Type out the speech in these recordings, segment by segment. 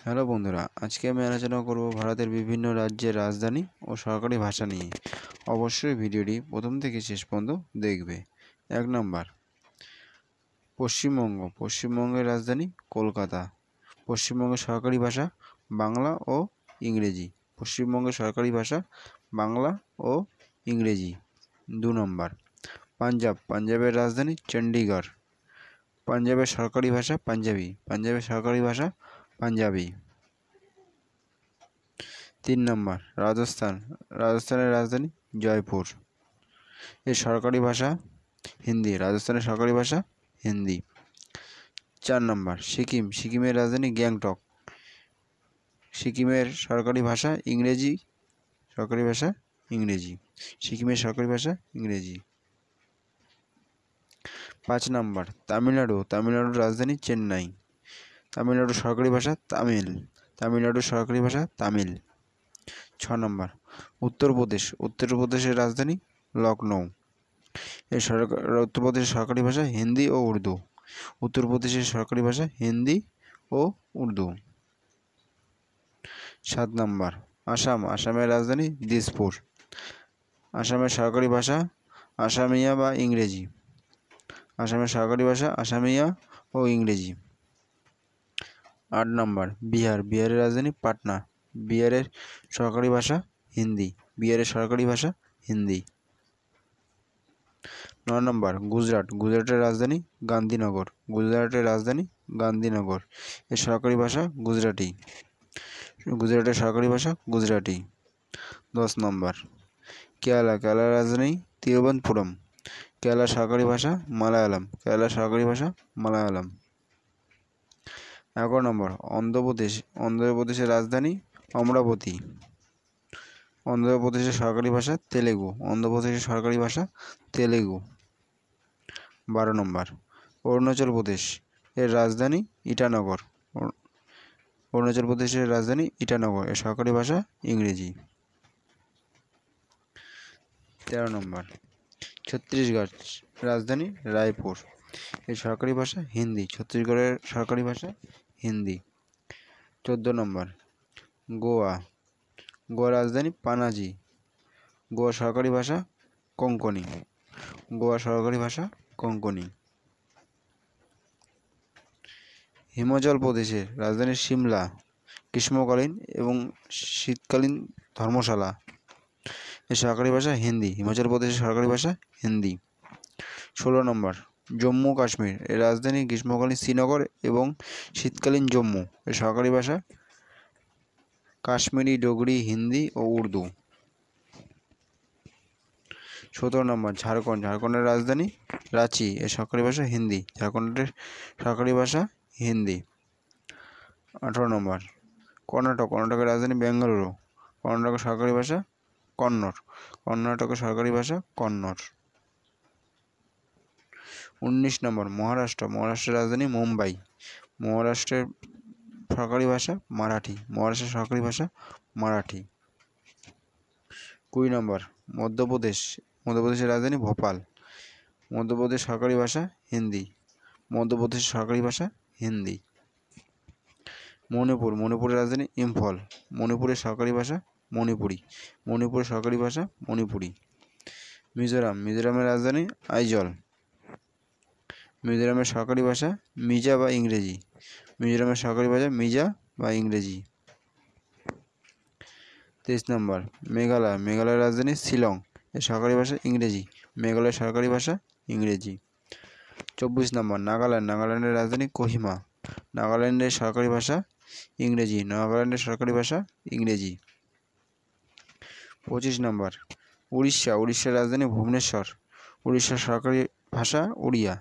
Hello বন্ধুরা, আজকে আমি আলোচনা করব ভারতের বিভিন্ন রাজ্যের রাজধানী ও সরকারি ভাষা নিয়ে। অবশ্যই ভিডিওটি প্রথম থেকে শেষ পর্যন্ত দেখবে। 1 নম্বর, পশ্চিমবঙ্গের রাজধানী কলকাতা। পশ্চিমবঙ্গের সরকারি ভাষা বাংলা ও ইংরেজি। পশ্চিমবঙ্গের সরকারি ভাষা বাংলা ও ইংরেজি। 2 নম্বর, পাঞ্জাবের রাজধানী চণ্ডীগড়। পাঞ্জাবের সরকারি ভাষা পাঞ্জাবি। পাঞ্জাবের সরকারি ভাষা পাঞ্জাবি। 3 নম্বর, রাজস্থানের রাজধানী জয়পুর। এর সরকারি ভাষা হিন্দি। রাজস্থানের সরকারি ভাষা হিন্দি। 4 নম্বর, সিকিমের রাজধানী গ্যাংটক। সিকিমের সরকারি ভাষা ইংরেজি। সিকিমের সরকারি ভাষা ইংরেজি। 5 নম্বর, তামিলনাড়ুর রাজধানী চেন্নাই। তামিলনাড়ুর সরকারি ভাষা তামিল। 6 নম্বর, উত্তরপ্রদেশের রাজধানী লখনৌ। উত্তরপ্রদেশের সরকারি ভাষা হিন্দি ও উর্দু। উত্তরপ্রদেশের সরকারি ভাষা হিন্দি ও উর্দু। 7 নম্বর, আসামের রাজধানী দিসপুর। আসামের সরকারি ভাষা আসামিয়া বা ইংরেজি। আসামের সরকারি ভাষা আসামিয়া ও ইংরেজি। 8 নম্বর, বিহারের রাজধানী পাটনা। বিহারের সরকারি ভাষা হিন্দি। বিহারের সরকারি ভাষা হিন্দি। 9 নম্বর, গুজরাটের রাজধানী গান্ধীনগর। এর সরকারি ভাষা গুজরাটি। গুজরাটের সরকারি ভাষা গুজরাটি। 10 নম্বর, কেরালার রাজধানী তিরুবনন্তপুরম। কেরালার সরকারি ভাষা মালায়ালাম। 11 নম্বর, অন্ধ্রপ্রদেশের রাজধানী অমরাবতী। অন্ধ্রপ্রদেশের সরকারি ভাষা তেলেগু। 12 নম্বর, অরুণাচল প্রদেশ এর রাজধানী ইটানগর। এর সরকারি ভাষা ইংরেজি। 13 নম্বর, ছত্তিশগড় রাজধানী রায়পুর। এর সরকারি ভাষা হিন্দি। ছত্তিশগড়ের সরকারি ভাষা হিন্দি। 14 নম্বর, গোয়ার রাজধানী পানাজি। গোয়ার সরকারি ভাষা কোঙ্কনি। হিমাচল প্রদেশের রাজধানী সিমলা। গ্রীষ্মকালীন এবং শীতকালীন ধর্মশালা। এর সরকারি ভাষা হিন্দি। হিমাচল প্রদেশের সরকারি ভাষা হিন্দি। 16 নম্বর, জম্মু কাশ্মীর এর রাজধানী গ্রীষ্মকালীন শ্রীনগর এবং শীতকালীন জম্মু। এর সরকারি ভাষা কাশ্মীরি, ডোগরি, হিন্দি ও উর্দু। 17 নম্বর, ঝাড়খণ্ডের রাজধানী রাঁচি। এর সরকারি ভাষা হিন্দি। ঝাড়খণ্ডের সরকারি ভাষা হিন্দি। 18 নম্বর, কর্ণাটকের রাজধানী বেঙ্গালুরু। কর্ণাটকের সরকারি ভাষা কর্ণাটকের সরকারি ভাষা কন্নড়। 19 নম্বর, মহারাষ্ট্রের রাজধানী মুম্বাই। মহারাষ্ট্রের সরকারি ভাষা মারাঠি। 20 নম্বর, মধ্যপ্রদেশের রাজধানী ভোপাল। মধ্যপ্রদেশ সরকারি ভাষা হিন্দি। মণিপুরের রাজধানী ইম্ফল। মণিপুরের সরকারি ভাষা মণিপুরি। মিজোরামের রাজধানী আইজল। মিজোরামের সরকারি ভাষা মিজো বা ইংরেজি। 23 নম্বর, মেঘালয়ের রাজধানী শিলং। এর সরকারি ভাষা ইংরেজি। মেঘালয়ের সরকারি ভাষা ইংরেজি। 24 নম্বর, নাগাল্যান্ডের রাজধানী কোহিমা। নাগাল্যান্ডের সরকারি ভাষা ইংরেজি। 25 নম্বর, উড়িষ্যার রাজধানী ভুবনেশ্বর। উড়িষ্যার সরকারি ভাষা উড়িয়া।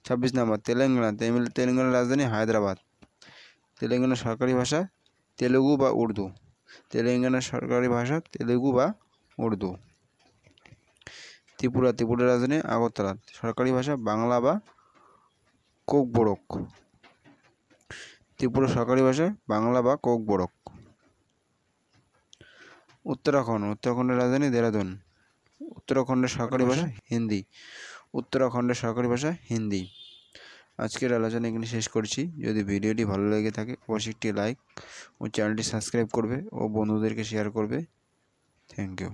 26 নম্বর, তেলেঙ্গানার রাজধানী হায়দ্রাবাদ। তেলেঙ্গানার সরকারি ভাষা তেলুগু বা উর্দু। ত্রিপুরার রাজধানী আগরতলা। সরকারি ভাষা বাংলা বা কোকবরক। ত্রিপুরার সরকারি ভাষা বাংলা বা কোকবরক। উত্তরাখণ্ডের রাজধানী দেরাদুন। উত্তরাখণ্ডের সরকারি ভাষা হিন্দি। আজকের আলোচনা এখানে শেষ করছি। যদি ভিডিওটি ভালো লেগে থাকে অবশ্যই একটি লাইক ও চ্যানেলটি সাবস্ক্রাইব করবে ও বন্ধুদেরকে শেয়ার করবে। Thank you.